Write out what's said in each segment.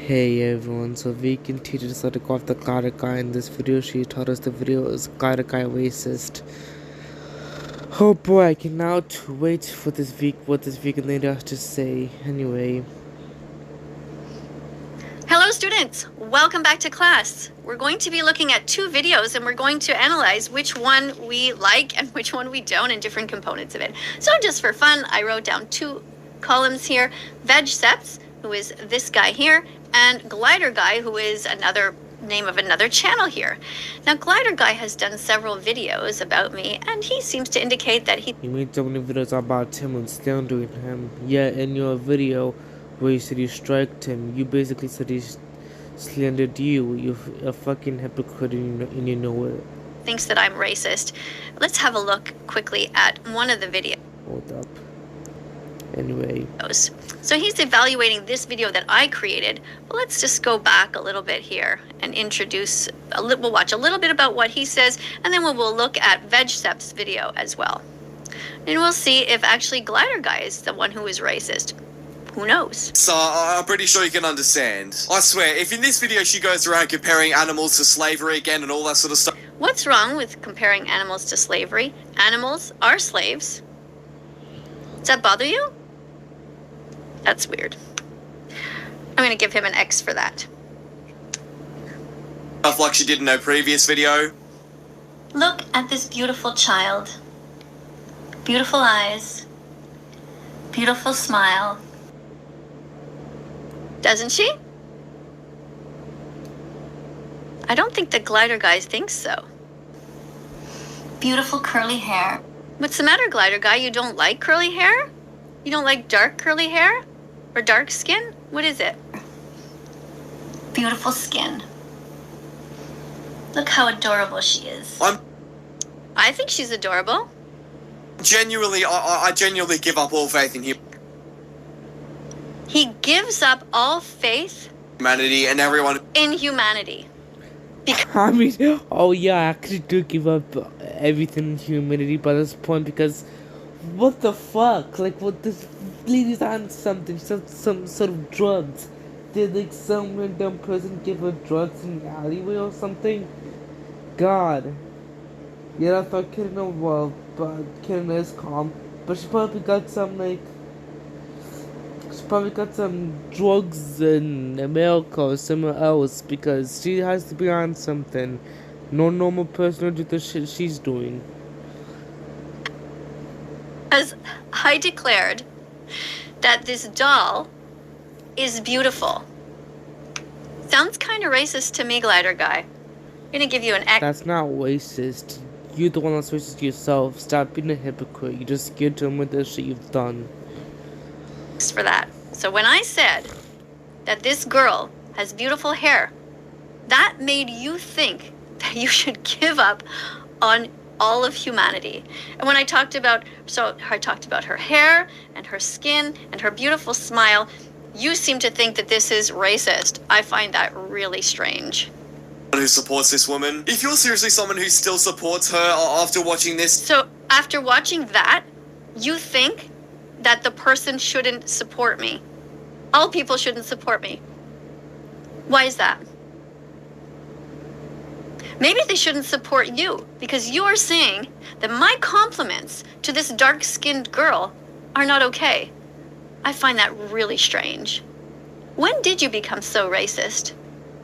Hey everyone, so Vegan teacher decided to call off the Glider Guy in this video. She taught us the video is Glider Guy racist. Oh boy, I cannot wait for what this vegan lady has to say. Anyway. Hello students, welcome back to class. We're going to be looking at two videos and we're going to analyze which one we like and which one we don't and different components of it. So just for fun, I wrote down two columns here, Vegcepts, who is this guy here, and Glider Guy, who is another name of another channel here. Now Glider Guy has done several videos about me and he seems to indicate that he made so many videos about him and slandering him. Yet in your video where you said you striked him, you basically said he slandered you. You're a fucking hypocrite and you know it. Thinks that I'm racist. Let's have a look quickly at one of the videos. Hold up. Anyway. So he's evaluating this video that I created. Well, let's just go back a little bit here and introduce, we'll watch a little bit about what he says, and then we'll look at Vegcep's video as well. And we'll see if actually Glider Guy is the one who is racist. Who knows? So I'm pretty sure you can understand. I swear, if in this video she goes around comparing animals to slavery again and all that sort of stuff. What's wrong with comparing animals to slavery? Animals are slaves. Does that bother you? That's weird. I'm going to give him an X for that. Stuff like she did in her previous video. Look at this beautiful child. Beautiful eyes. Beautiful smile. Doesn't she? I don't think the Glider Guy thinks so. Beautiful curly hair. What's the matter, Glider Guy? You don't like curly hair? You don't like dark curly hair? Or dark skin? What is it? Beautiful skin. Look how adorable she is. I think she's adorable. Genuinely, I genuinely give up all faith in He gives up all faith humanity and everyone. in humanity. I mean, oh yeah, I actually do give up everything in humanity by this point because what the fuck? Like, what this lady's on something, some sort of drugs. Did like some random person give her drugs in the alleyway or something? God. Yeah, I thought Kitten well, but Kitten is calm. But she probably got some drugs in America or somewhere else because she has to be on something. No normal person would do the shit she's doing. As I declared that this doll is beautiful. Sounds kind of racist to me, Glider Guy. I'm gonna give you an X. That's not racist. You're the one that's racist yourself. Stop being a hypocrite. You just scared to admit the shit you've done. For that. So when I said that this girl has beautiful hair, that made you think that you should give up on all of humanity. And when I talked about, her hair and her skin and her beautiful smile, you seem to think that this is racist. I find that really strange. Who supports this woman? If you're seriously someone who still supports her after watching this. So after watching that, you think that the person shouldn't support me. All people shouldn't support me. Why is that? Maybe they shouldn't support you because you are saying that my compliments to this dark-skinned girl are not okay. I find that really strange. When did you become so racist?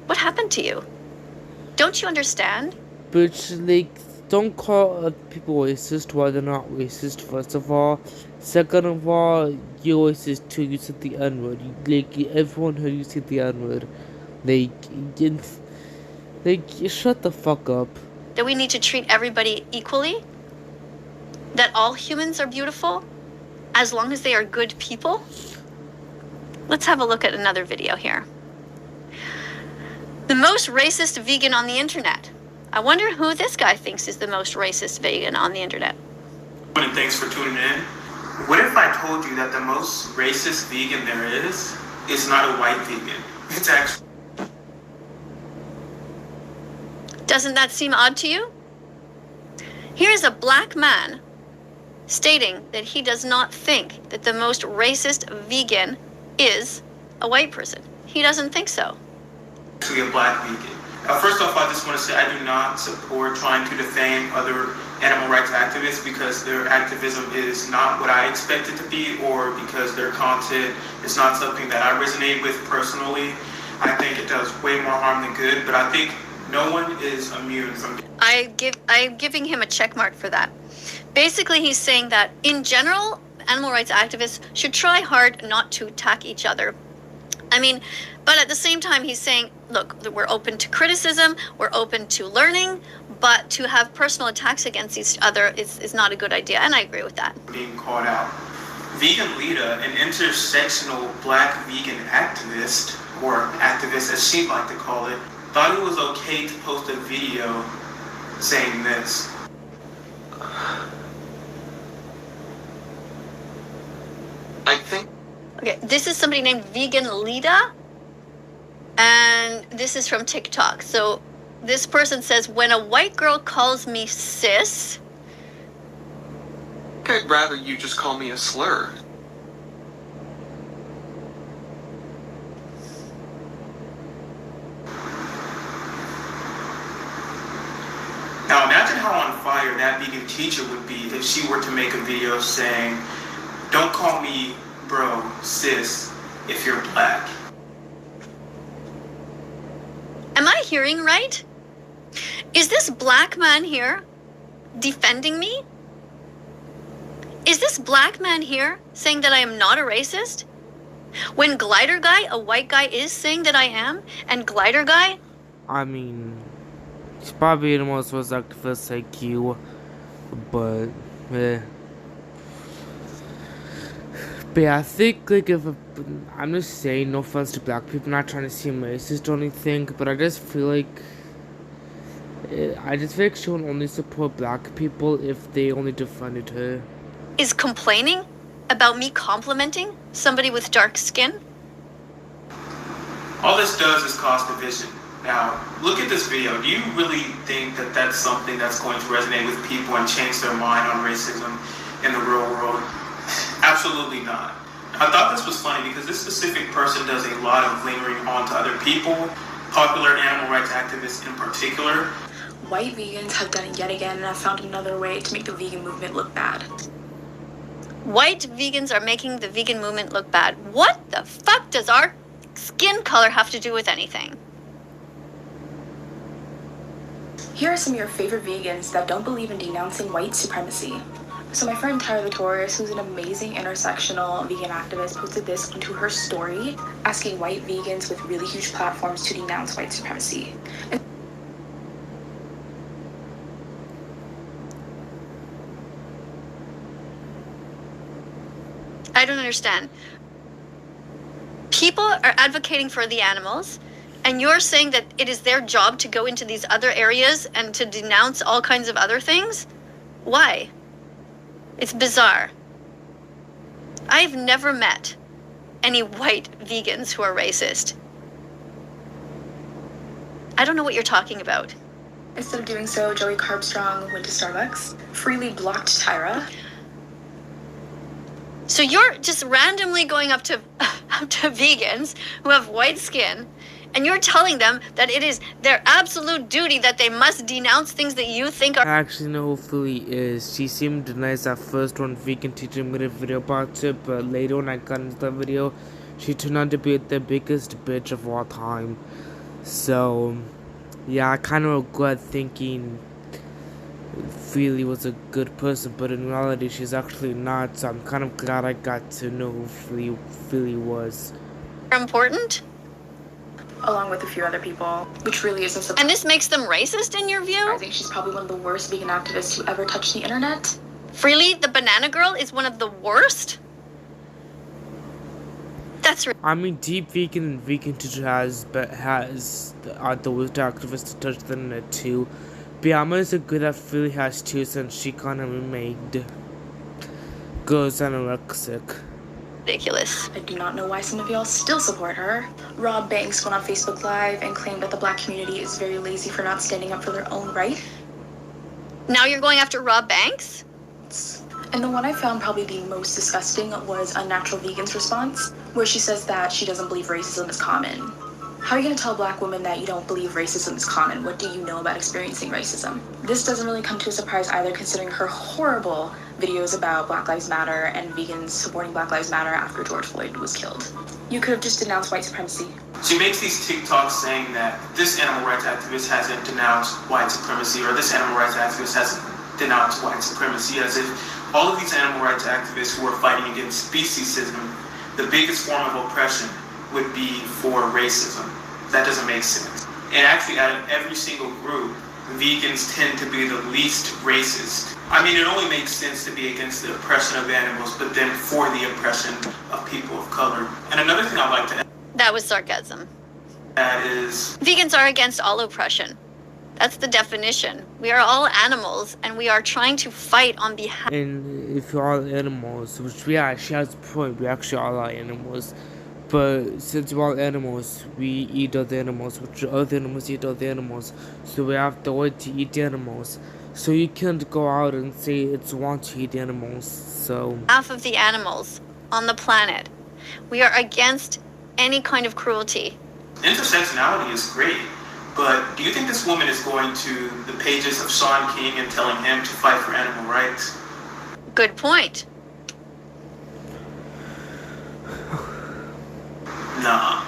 What happened to you? Don't you understand? But, like, don't call people racist while they're not racist, first of all. Second of all, you're racist too. You said the N-word. Everyone heard you say the N-word. Shut the fuck up. That we need to treat everybody equally? That all humans are beautiful? As long as they are good people? Let's have a look at another video here. The most racist vegan on the internet. I wonder who this guy thinks is the most racist vegan on the internet. And thanks for tuning in. What if I told you that the most racist vegan there is not a white vegan? It's actually... Doesn't that seem odd to you? Here's a black man stating that he does not think that the most racist vegan is a white person. He doesn't think so. Actually a black vegan. First off, I just want to say I do not support trying to defame other animal rights activists because their activism is not what I expect it to be, or because their content is not something that I resonate with personally. I think it does way more harm than good, but I think no one is immune from. I'm giving him a check mark for that. Basically, he's saying that in general, animal rights activists should try hard not to attack each other. I mean, but at the same time, he's saying, look, we're open to criticism, we're open to learning, but to have personal attacks against each other is not a good idea, and I agree with that. Being called out. Vegan Lita, an intersectional black vegan activist, or activist as she'd like to call it, thought it was okay to post a video saying this. I think. Okay, this is somebody named Vegan Lita, and this is from TikTok. So this person says, when a white girl calls me sis. I'd rather you just call me a slur. Now imagine how on fire that vegan teacher would be if she were to make a video saying, don't call me bro, sis, if you're black. Am I hearing right? Is this black man here defending me? Is this black man here saying that I am not a racist? When Glider Guy, a white guy, is saying that I am, and Glider Guy... I mean, he's probably the most was activist like you, but But yeah, I think, like, I'm just saying, no offense to black people, not trying to seem racist or anything, but I just feel like, she would only support black people if they only defended her. Is complaining about me complimenting somebody with dark skin? All this does is cause division. Now, look at this video. Do you really think that that's something that's going to resonate with people and change their mind on racism in the real world? Absolutely not. I thought this was funny because this specific person does a lot of lingering on to other people, popular animal rights activists in particular. White vegans have done it yet again and have found another way to make the vegan movement look bad. White vegans are making the vegan movement look bad. What the fuck does our skin color have to do with anything? Here are some of your favorite vegans that don't believe in denouncing white supremacy. So my friend Tyler Torres, who's an amazing intersectional vegan activist, posted this onto her story, asking white vegans with really huge platforms to denounce white supremacy. I don't understand. People are advocating for the animals, and you're saying that it is their job to go into these other areas and to denounce all kinds of other things? Why? It's bizarre. I've never met any white vegans who are racist. I don't know what you're talking about. Instead of doing so, Joey Carbstrong went to Starbucks, freely blocked Tyra. So you're just randomly going up to vegans who have white skin, and you're telling them that it is their absolute duty that they must denounce things that you think are... Actually, no, hopefully is. She seemed nice at first when vegan teacher made a video about it, but later when I got into the video, she turned out to be the biggest bitch of all time. So, yeah, I kind of regret thinking Feely was a good person, but in reality, she's actually not, so I'm kind of glad I got to know who Feely was. important? Along with a few other people, which really isn't surprising. And this makes them racist in your view? I think she's probably one of the worst vegan activists who ever touched the internet. Freely, the banana girl is one of the worst? That's I mean, Deep Vegan and Vegan Teacher are the worst activists to touch the internet too. But yeah, I'm gonna say good that Feely has too, since she kind of made girls anorexic. ridiculous. I do not know why some of y'all still support her. Rob Banks went on Facebook Live and claimed that the black community is very lazy for not standing up for their own right. Now you're going after Rob Banks? And the one I found probably the most disgusting was Unnatural Vegan's response, where she says that she doesn't believe racism is common. How are you going to tell a black woman that you don't believe racism is common? What do you know about experiencing racism? This doesn't really come to a surprise either, considering her horrible videos about Black Lives Matter and vegans supporting Black Lives Matter after George Floyd was killed. You could have just denounced white supremacy. She makes these TikToks saying that this animal rights activist hasn't denounced white supremacy, or this animal rights activist hasn't denounced white supremacy, as if all of these animal rights activists who are fighting against speciesism, the biggest form of oppression would be for racism. That doesn't make sense. And actually, out of every single group, vegans tend to be the least racist. I mean, it only makes sense to be against the oppression of animals, but then for the oppression of people of color. And another thing I'd like to That was sarcasm. add is Vegans are against all oppression. That's the definition. We are all animals, and we are trying to fight on behalf. And if you're all animals, which she has a point, we actually all are animals. But since we're all animals, we eat other animals, which other animals eat other animals. So we have the right to eat animals. So you can't go out and say it's wrong to eat animals. So Half of the animals on the planet. We are against any kind of cruelty. intersectionality is great, but do you think this woman is going to the pages of Sean King and telling him to fight for animal rights? Good point. Nah,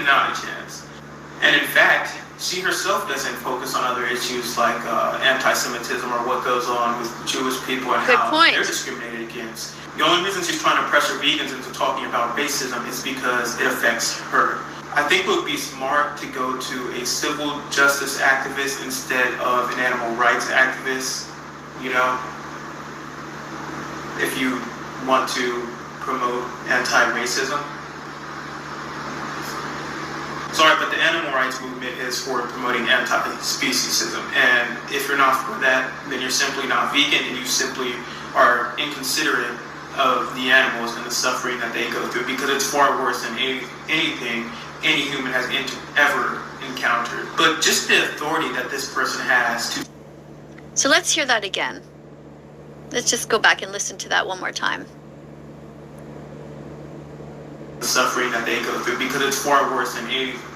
not a chance. And in fact, she herself doesn't focus on other issues like anti-Semitism or what goes on with Jewish people and Good how point. they're discriminated against. The only reason she's trying to pressure vegans into talking about racism is because it affects her. I think it would be smart to go to a civil justice activist instead of an animal rights activist, you know, if you want to promote anti-racism. Sorry, but the animal rights movement is for promoting anti-speciesism. And if you're not for that, then you're simply not vegan, and you simply are inconsiderate of the animals and the suffering that they go through, because it's far worse than anything any human has ever encountered. But just the authority that this person has to So let's hear that again. Let's just go back and listen to that one more time. the suffering that they go through, because it's far worse than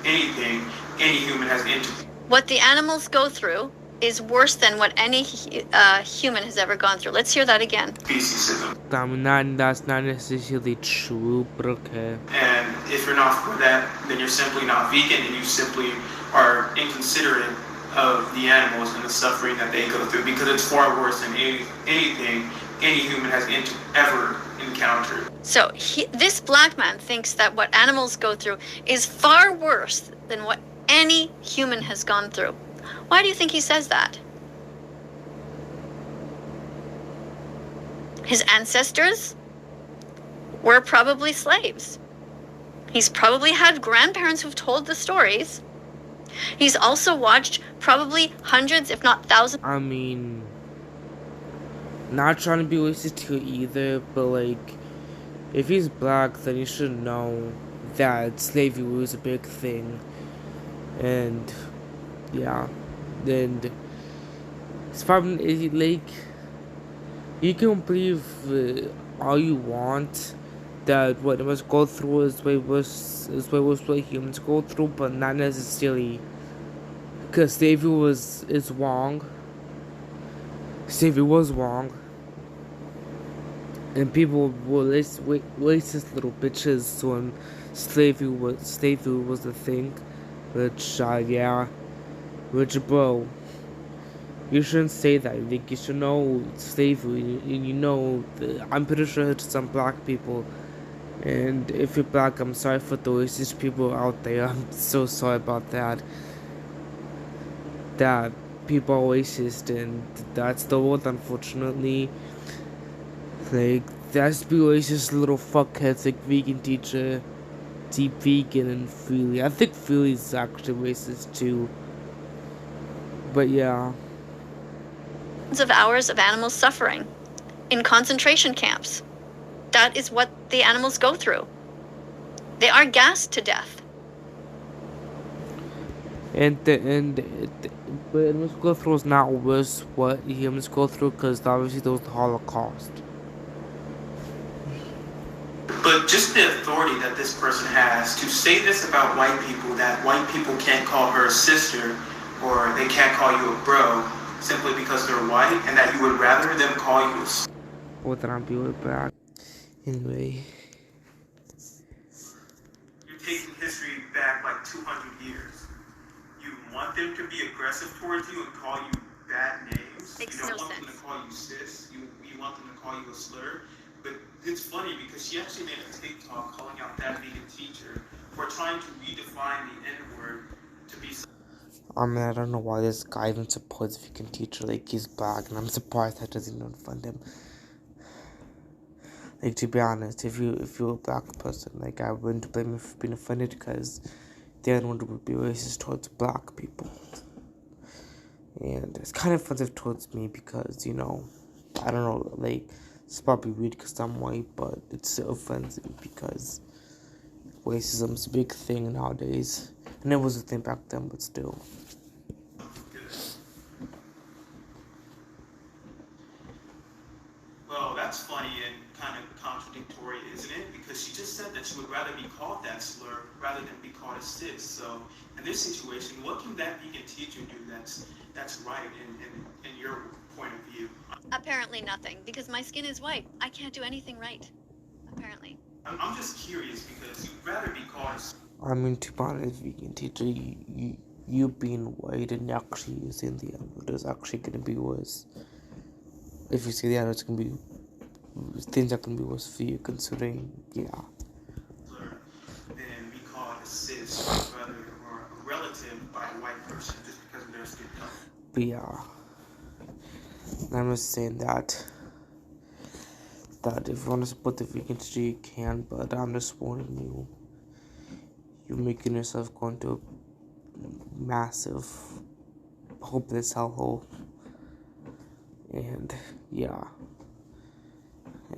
anything any human has encountered. What the animals go through is worse than what any human has ever gone through. Let's hear that again. Speciesism. I mean, that's not necessarily true, but okay. And if you're not for that, then you're simply not vegan, and you simply are inconsiderate of the animals and the suffering that they go through, because it's far worse than anything any human has ever encountered. So this black man thinks that what animals go through is far worse than what any human has gone through. Why do you think he says that? His ancestors were probably slaves. He's probably had grandparents who've told the stories. He's also watched probably hundreds, if not thousands. I mean, not trying to be racist here either, but like, if he's black, then he should know that slavery was a big thing. And yeah, and it's probably like, you can believe all you want that what humans go through is way worse what humans go through, but not necessarily, because slavery is wrong. Slavery was wrong, and people were racist little bitches when slavery was a thing. Which yeah, which bro, you shouldn't say that. Like, you should know slavery, and you know, I'm pretty sure it's some black people. And if you're black, I'm sorry for the racist people out there. I'm so sorry about that. That people are racist, and that's the world, unfortunately. Like, that's be racist little fuckheads like Vegan Teacher, Deep Vegan, and Freely. I think Freely's actually racist too. But yeah. Of hours of animals suffering in concentration camps. That is what the animals go through. They are gassed to death. But animals go through is not worse what humans go through, because obviously there was the Holocaust. But just the authority that this person has to say this about white people, that white people can't call her a sister or they can't call you a bro simply because they're white, and that you would rather them call you a Well, then I'll be right back. Anyway. You're taking history back like 200 years. You want them to be aggressive towards you and call you bad names. Makes You don't no want them sense. to call you sis. You want them to call you a slur. But it's funny because she actually made a TikTok calling out that vegan teacher for trying to redefine the N-word to be. I mean, I don't know why this guy even supports vegan teacher. Like, he's black, and I'm surprised that doesn't even fund him. Like, to be honest, if you're a black person, like, I wouldn't blame you for being offended because the other one would be racist towards black people. And it's kind of offensive towards me because, you know, I don't know, like, it's probably weird because I'm white, but it's so offensive because racism's a big thing nowadays. And it was a thing back then, but still. Well, that's funny and kind of contradictory, isn't it? Because she just said that she would rather be called that slur rather than be called a sis. So, in this situation, what can that vegan teacher do that's right in your point of view? Apparently nothing, because my skin is white. I can't do anything right. Apparently. I'm just curious because you'd rather be called a I mean, to be honest, vegan teacher, you being white and actually using the N-word is actually going to be worse. If you say the N-word, it's going to be, things are going to be worse for you considering, yeah. slur than be called a sis or a brother or a relative by a white person just because of their skin color. But yeah, I'm just saying that if you want to support the vegan teacher, you can, but I'm just warning you, you're making yourself go into a massive, hopeless hellhole. And yeah,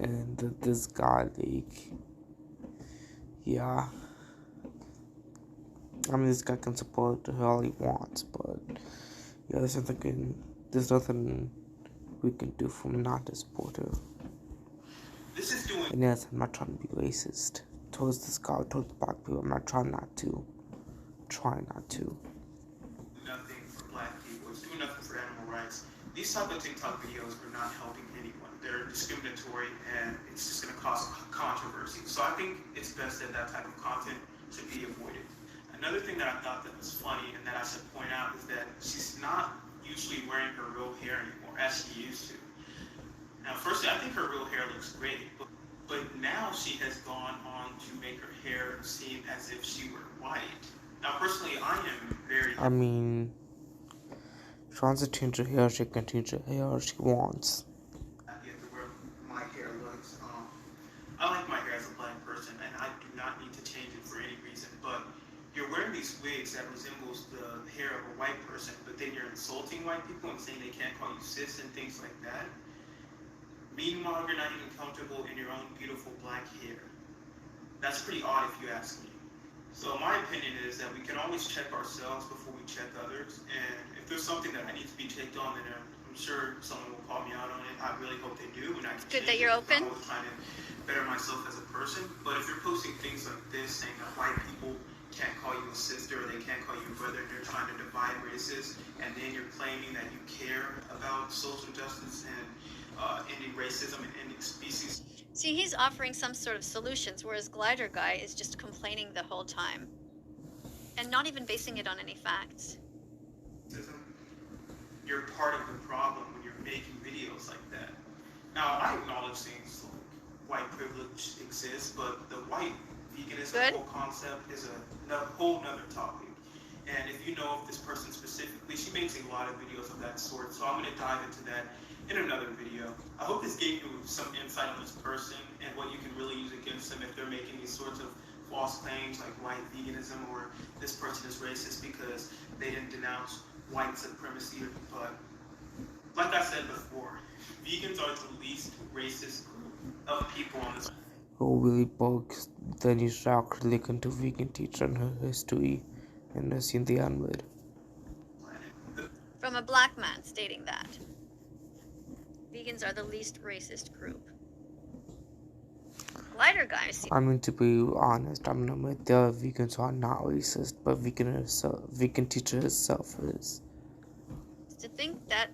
and this guy, like, yeah, I mean, this guy can support her all he wants, but yeah, there's nothing we can do from not to support her. This is doing And yes, I'm not trying to be racist towards this guy, towards black people. I'm not trying not to. nothing for black people. It's doing nothing for animal rights. These type of TikTok videos are not helping anyone. They're discriminatory and it's just going to cause controversy. So I think it's best that that type of content should be avoided. Another thing that I thought that was funny and that I should point out is that she's not usually wearing her real hair anymore as she used to. Now, firstly, I think her real hair looks great, but now she has gone on to make her hair seem as if she were white. Now, personally, I am very I mean, she wants to change her hair, she can change her hair she wants. happy at the way my hair looks. I like my hair as a black person, and I do not need to change it for any reason. But you're wearing these wigs that resembles the hair of a white person, but then you're insulting white people and saying they can't call you sis and things like that. Meanwhile, you're not even comfortable in your own beautiful black hair. That's pretty odd if you ask me. So my opinion is that we can always check ourselves before we check others. And if there's something that I need to be checked on, then I'm sure someone will call me out on it. I really hope they do. And I can Good change that you're it. open. I'm always trying to better myself as a person. But if you're posting things like this, saying that white people can't call you a sister or they can't call you a brother, and you're trying to divide races, and then you're claiming that you care about social justice and ending racism and ending species. See, he's offering some sort of solutions, whereas Glider Guy is just complaining the whole time. And not even basing it on any facts. You're part of the problem when you're making videos like that. Now, I acknowledge things like white privilege exists, but the white veganism Good. whole concept is a whole nother topic. And if you know of this person specifically, she makes a lot of videos of that sort, so I'm going to dive into that in another video. I hope this gave you some insight on this person and what you can really use against them if they're making these sorts of false claims like white veganism or this person is racist because they didn't denounce white supremacy. But like I said before, vegans are the least racist group of people on this Who really bugs, then you should actually look into vegan teacher and her history and has seen the N-word. planet. From a black man stating that. Vegans are the least racist group. Glider Guy seems I mean, to be honest, I'm gonna admit there are vegans who are not racist, but vegan teacher herself is. to think that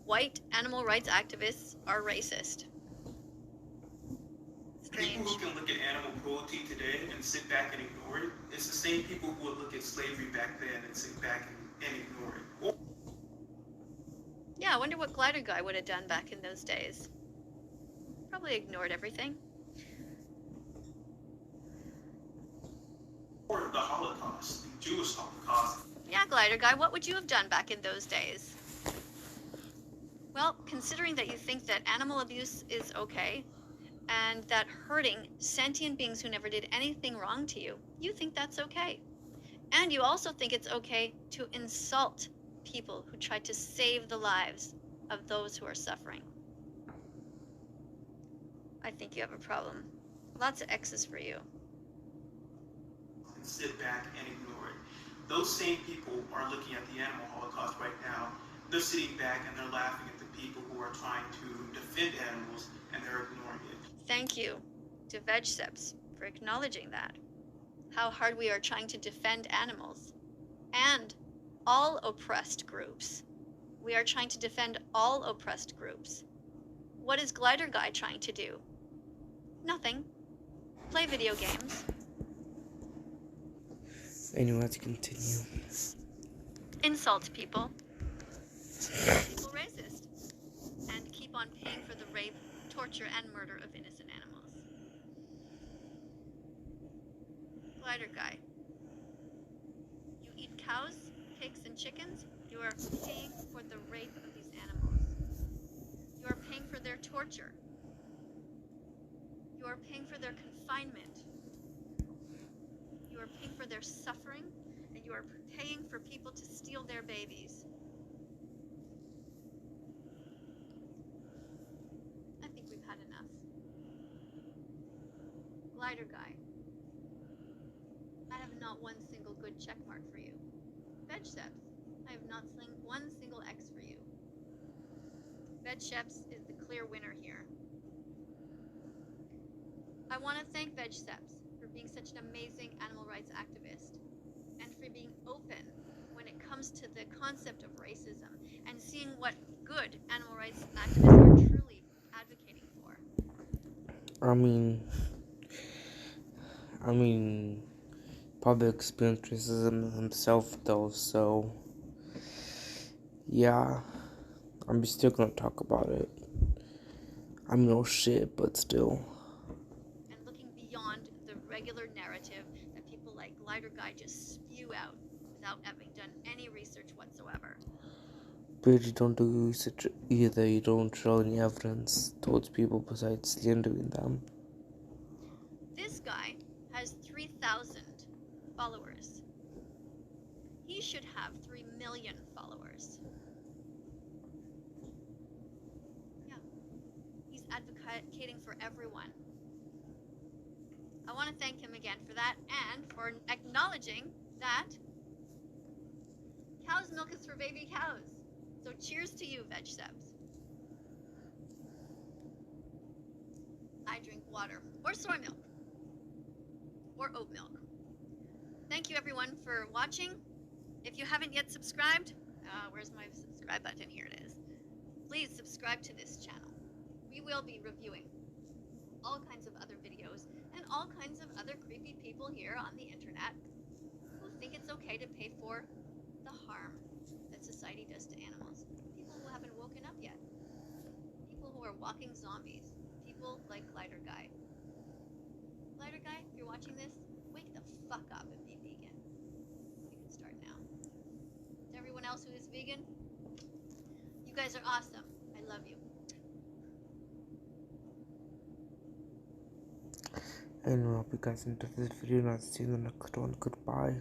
white animal rights activists are racist. People Strange. who can look at animal cruelty today and sit back and ignore it, it's the same people who would look at slavery back then and sit back and ignore it. Yeah, I wonder what Glider Guy would have done back in those days. Probably ignored everything. Or the Holocaust, the Jewish Holocaust. Yeah, Glider Guy, what would you have done back in those days? Well, considering that you think that animal abuse is okay, and that hurting sentient beings who never did anything wrong to you, you think that's okay. And you also think it's okay to insult people who try to save the lives of those who are suffering. I think you have a problem. Lots of X's for you. And sit back and ignore it. Those same people are looking at the animal holocaust right now. They're sitting back and they're laughing at the people who are trying to defend animals, and they're ignoring it. Thank you to VegSeps for acknowledging that. How hard we are trying to defend animals and all oppressed groups. We are trying to defend all oppressed groups. What is Glider Guy trying to do? Nothing. Play video games. Anyway, let's continue. Insult people. Call people racist. And keep on paying for the rape, torture, and murder of innocent animals. Glider Guy. You eat cows, pigs, and chickens. You are paying for the rape of these animals. You are paying for their torture. You are paying for their confinement. You are paying for their suffering, and you are paying for people to steal their babies. I think we've had enough. Glider Guy. I have not one single good check mark for you. VegSeps. I have not one single X for you. VegSeps is the clear winner here. I want to thank VegSeps for being such an amazing animal rights activist and for being open when it comes to the concept of racism and seeing what good animal rights activists are truly advocating for. I mean, probably experienced racism himself though, so yeah, I'm still gonna talk about it. I'm no shit, but still. And looking beyond the regular narrative that people like Glider Guy just spew out without having done any research whatsoever. But you don't do research either, you don't show any evidence towards people besides slandering them. This guy has 3,000 followers. He should have 3 million followers. Yeah. He's advocating for everyone. I want to thank him again for that and for acknowledging that cow's milk is for baby cows. So cheers to you, VegSeps. I drink water or soy milk or oat milk. Thank you everyone for watching. If you haven't yet subscribed, where's my subscribe button? Here it is. Please subscribe to this channel. We will be reviewing all kinds of other videos and all kinds of other creepy people here on the internet who think it's okay to pay for the harm that society does to animals. People who haven't woken up yet. People who are walking zombies. People like Glider Guy. Glider Guy, if you're watching this, wake the fuck up and be vegan. You can start now. To everyone else who is vegan, you guys are awesome. I love you. And I hope you guys enjoyed this video and I'll see you in the next one. Goodbye.